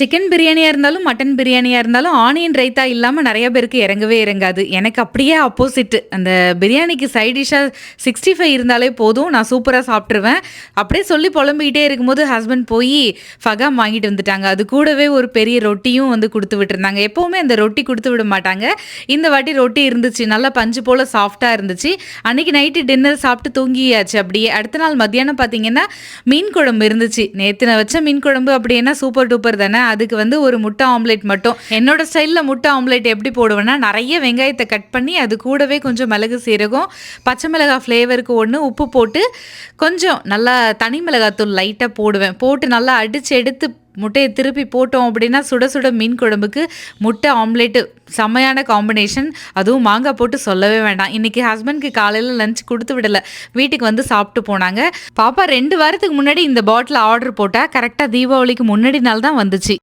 Chicken பிரியாணியா இருந்தாலும், mutton பிரியாணியா இருந்தாலும், ஆனியன் ரைத்தா இல்லாம நெறைய பேருக்கு இறங்கவே இறங்காது. எனக்கு அப்படியே ஆப்போசிட். அந்த பிரியாணிக்கு சைட் டிஷ்ஷா 65 இருந்தாலே போதும், நான் சூப்பரா சாப்ட்டுருவேன். அப்படியே சொல்லி புலம்பிக்கிட்டே இருக்கும்போது ஹஸ்பண்ட் போயி ஃபகாம் வாங்கிட்டு வந்துட்டாங்க. அது கூடவே ஒரு பெரிய ரொட்டியும் வந்து குடுத்து விட்டுருந்தாங்க. எப்பவுமே அந்த ரொட்டி குடுத்து விட மாட்டாங்க. இந்த வாட்டி ரொட்டி இருந்துச்சு. நல்லா பஞ்சு போல சாஃப்ட்டா இருந்துச்சு. அன்னைக்கு நைட்டு டின்னர் சாப்பிட்டு தூங்கியாச்சு அப்படியே. அடுத்த நாள் மத்தியானம் பார்த்தீங்கன்னா, மீன் குழம்பு இருந்துச்சு. நேத்து நான் வச்ச மீன் குழம்பு அப்படின்னா சூப்பர் டூப்பர் தானே. அதுக்கு வந்து ஒரு முட்டை ஆம்லேட் மட்டும். என்னோட ஸ்டைலில் முட்டை ஆம்லேட் எப்படி போடுவேன்னா, நிறைய வெங்காயத்தை கட் பண்ணி அது கூடவே கொஞ்சம் மிளகு சீரகம், பச்சை மிளகாய் ஃப்ளேவருக்கு ஒன்று, உப்பு போட்டு கொஞ்சம் நல்லா தனி மிளகாத்தூள் லைட்டாக போடுவேன். போட்டு நல்லா அடித்து எடுத்து முட்டையை திருப்பி போட்டோம் அப்படின்னா சுட சுட மீன் குழம்புக்கு முட்டை ஆம்லேட்டு செம்மையான காம்பினேஷன். அதுவும் மாங்காய் போட்டு சொல்லவே வேண்டாம். இன்றைக்கி ஹஸ்பண்ட்க்கு காலையில் லஞ்ச் கொடுத்து விடலை, வீட்டுக்கு வந்து சாப்பிட்டு போனாங்க. பாப்பா 2 வாரத்துக்கு முன்னாடி இந்த பாட்டில் ஆர்டர் போட்டால் கரெக்டாக தீபாவளிக்கு முன்னாடி நாள் தான் வந்துச்சு.